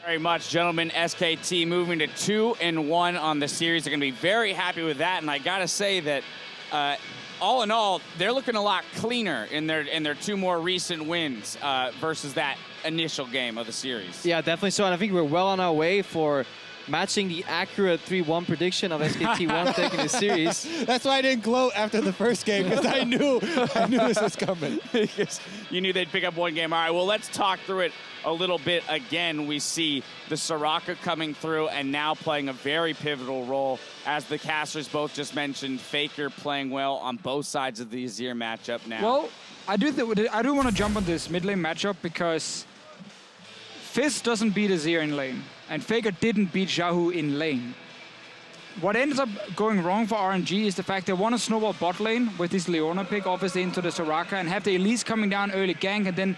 Very much, gentlemen. SKT moving to 2-1 on the series. They're going to be very happy with that, and I got to say that all in all, they're looking a lot cleaner in their two more recent wins versus that initial game of the series. Yeah, definitely so, and I think we're well on our way for matching the accurate 3-1 prediction of SKT1 taking the series. That's why I didn't gloat after the first game, because I knew this was coming. Because you knew they'd pick up one game. All right, well, let's talk through it a little bit. Again, we see the Soraka coming through and now playing a very pivotal role. As the casters both just mentioned, Faker playing well on both sides of the Azir matchup now. Well, I do want to jump on this mid lane matchup because Fizz doesn't beat Azir in lane, and Faker didn't beat Xiaohu in lane. What ends up going wrong for RNG is the fact they want to snowball bot lane with this Leona pick, obviously into the Soraka, and have the Elise coming down early gank, and then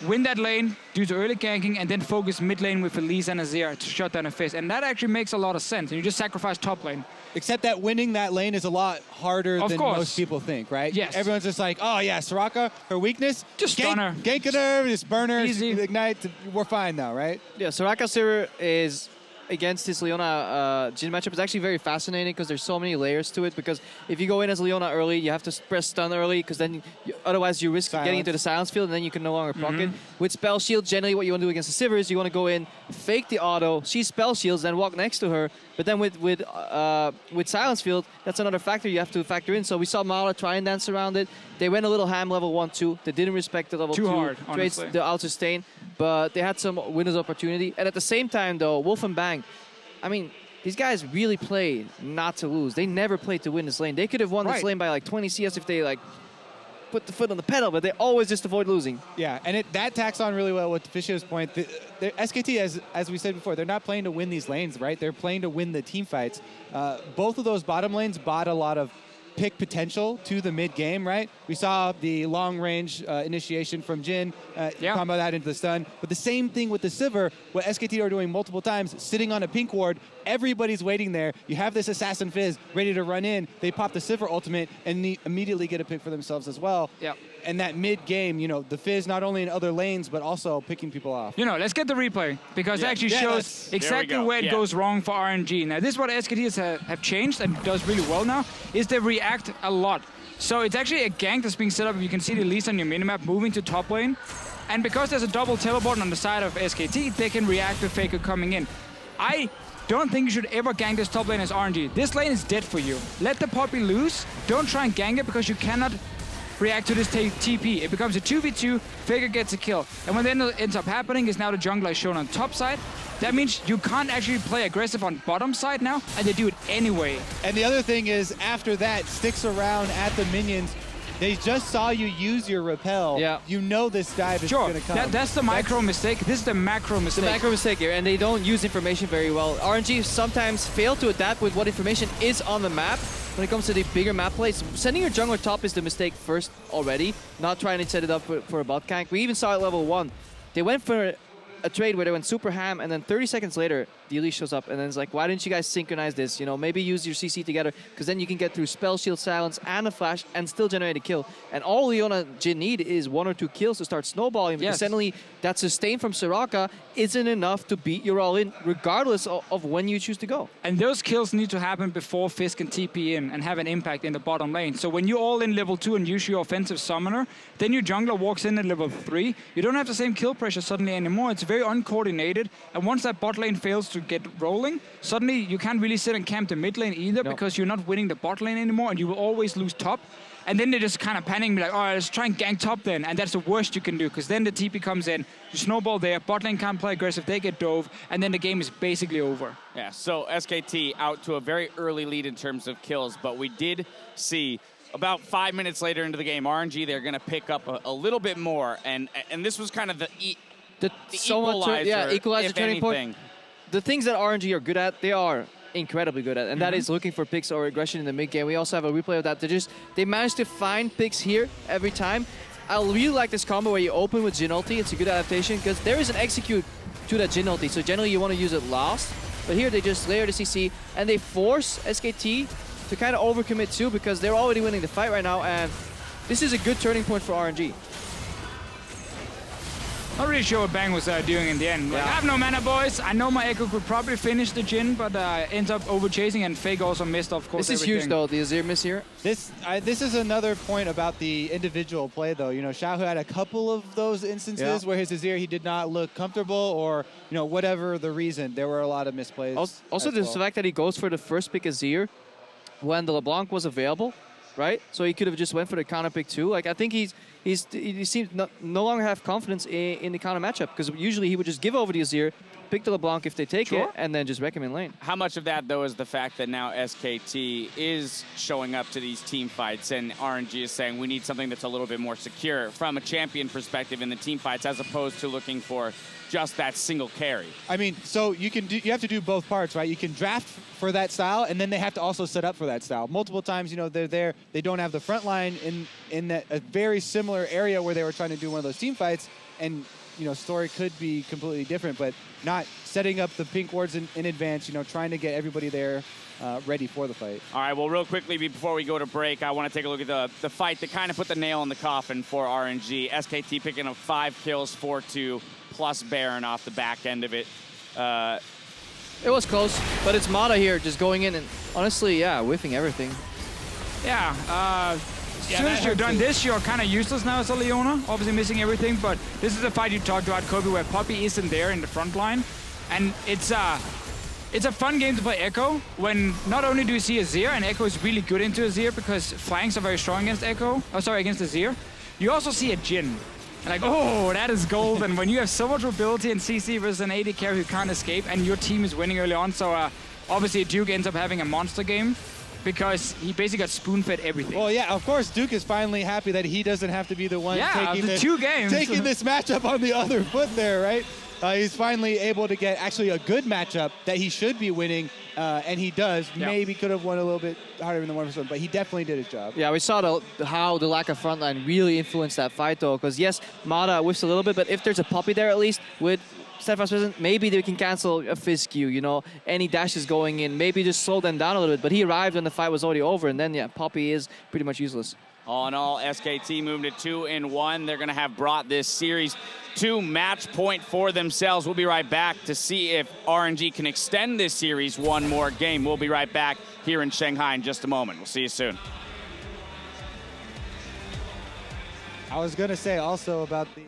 win that lane due to early ganking, and then focus mid lane with Elise and Azir to shut down a Fizz. And that actually makes a lot of sense, and you just sacrifice top lane. Except that winning that lane is a lot harder than most people think, right? Yes. Everyone's just like, oh yeah, Soraka, her weakness, just stun her. Gank her, just burn her, easy. Ignite, we're fine now, right? Yeah, Soraka Sivir is against this Leona Jhin matchup is actually very fascinating because there's so many layers to it. Because if you go in as Leona early, you have to press stun early because then otherwise you risk getting into the silence field and then you can no longer proc it. With spell shield, generally what you want to do against the Sivir is you want to go in, fake the auto, she spell shields, then walk next to her. But then with silence field, that's another factor you have to factor in. So we saw Mala try and dance around it. They went a little ham level 1-2. They didn't respect the level 2 hard, trades, the out sustain, but they had some winners opportunity. And at the same time though, Wolf and Bang, I mean, these guys really played not to lose. They never played to win this lane. They could have won this lane by like 20 CS if they like put the foot on the pedal, but they always just avoid losing. Yeah, and that tacks on really well with Fishio's point. The SKT, as we said before, they're not playing to win these lanes, right? They're playing to win the team fights. Both of those bottom lanes bought a lot of pick potential to the mid game, right? We saw the long range initiation from Jhin, combo that into the stun. But the same thing with the Sivir, what SKT are doing multiple times, sitting on a pink ward, everybody's waiting there. You have this Assassin Fizz ready to run in. They pop the Sivir ultimate and immediately get a pick for themselves as well. Yeah. And that mid game, you know, the Fizz not only in other lanes, but also picking people off. You know, let's get the replay because it actually shows exactly where it goes wrong for RNG. Now, this is what SKT have changed and does really well now, is they react a lot. So it's actually a gank that's being set up. You can see the Elise on your minimap moving to top lane. And because there's a double teleport on the side of SKT, they can react to Faker coming in. I don't think you should ever gank this top lane as RNG. This lane is dead for you. Let the poppy loose. Don't try and gank it because you cannot react to this TP. It becomes a 2v2, Faker gets a kill. And what then ends up happening is now the jungler is shown on top side. That means you can't actually play aggressive on bottom side now, and they do it anyway. And the other thing is, after that, sticks around at the minions. They just saw you use your repel. Yeah. You know this dive is going to come. That's the micro mistake. This is the macro mistake. The macro mistake here, and they don't use information very well. RNG sometimes fail to adapt with what information is on the map. When it comes to the bigger map plays, sending your jungler top is the mistake first already, not trying to set it up for a bot gank. We even saw at level 1. They went for a trade where they went super ham, and then 30 seconds later, the Elise shows up, and then it's like, why didn't you guys synchronize this? You know, maybe use your CC together, because then you can get through spell, shield, silence, and a flash, and still generate a kill. And all Leona Jhin need is 1 or 2 kills to start snowballing, because suddenly that sustain from Soraka isn't enough to beat your all-in, regardless of when you choose to go. And those kills need to happen before Fizz can TP in and have an impact in the bottom lane. So when you all in level 2 and use your offensive summoner, then your jungler walks in at level 3, you don't have the same kill pressure suddenly anymore. It's very uncoordinated, and once that bot lane fails to get rolling, suddenly you can't really sit and camp the mid lane either because you're not winning the bot lane anymore, and you will always lose top. And then they just kind of panic and be like, all right, let's try and gank top then. And that's the worst you can do, because then the TP comes in, you snowball there, bot lane can't play aggressive, they get dove, and then the game is basically over. Yeah, so SKT out to a very early lead in terms of kills, but we did see about 5 minutes later into the game, RNG, they're going to pick up a little bit more, and this was kind of the equalizer, equalizer turning point. The things that RNG are good at, they are incredibly good at, and that is looking for picks or aggression in the mid game. We also have a replay of that. They managed to find picks here every time. I really like this combo where you open with Jhin ulti. It's a good adaptation because there is an execute to that Jhin ulti, so generally you want to use it last. But here they just layer the CC and they force SKT to kind of overcommit too, because they're already winning the fight right now, and this is a good turning point for RNG. Not really sure what Bang was doing in the end. Like, I have no mana, boys. I know my Echo could probably finish the Jhin, but ends up over-chasing, and Fake also missed, of course, This is huge, though, the Azir miss here. This is another point about the individual play, though. You know, Xiaohu had a couple of those instances where his Azir, he did not look comfortable, or, you know, whatever the reason. There were a lot of misplays. Also, the fact that he goes for the first pick Azir when the LeBlanc was available, right? So he could have just went for the counter pick too. Like, I think he seems no longer have confidence in the counter matchup, because usually he would just give over the Azir, pick the LeBlanc if they take it, and then just wreck him in lane. How much of that, though, is the fact that now SKT is showing up to these team fights and RNG is saying we need something that's a little bit more secure from a champion perspective in the team fights, as opposed to looking for just that single carry? I mean, so you have to do both parts, right? You can draft for that style, and then they have to also set up for that style. Multiple times, you know, they're there, they don't have the front line in that a very similar area where they were trying to do one of those team fights, and you know, story could be completely different, but not setting up the pink wards in advance, you know, trying to get everybody there ready for the fight. All right, well, real quickly before we go to break, I want to take a look at the fight that kind of put the nail in the coffin for RNG. SKT picking up 5 kills, 4-2, plus Baron off the back end of it. It was close, but it's Mata here just going in and honestly, whiffing everything. Yeah, as soon as you're done this, you're kind of useless now as a Leona, obviously missing everything, but this is the fight you talked about, Kobe, where Poppy isn't there in the front line. And it's a fun game to play Echo, when not only do you see Azir, and Echo is really good into Azir because flanks are very strong against against Azir, you also see a Jhin. And like, oh, that is gold. And when you have so much mobility in CC versus an AD carry who can't escape, and your team is winning early on, so obviously Duke ends up having a monster game, because he basically got spoon-fed everything. Well, yeah, of course, Duke is finally happy that he doesn't have to be the one taking this matchup on the other foot there, right? He's finally able to get actually a good matchup that he should be winning, and he does. Yeah. Maybe could have won a little bit harder than the 1%, but he definitely did his job. Yeah, we saw how the lack of frontline really influenced that fight, though, because yes, Mata whiffs a little bit, but if there's a Poppy there at least, with Steadfast present, maybe they can cancel a Fizz Q, you know, any dashes going in, maybe just slow them down a little bit, but he arrived when the fight was already over, and then, yeah, Poppy is pretty much useless. All in all, SKT moved to 2-1. They're going to have brought this series to match point for themselves. We'll be right back to see if RNG can extend this series one more game. We'll be right back here in Shanghai in just a moment. We'll see you soon. I was going to say also about the...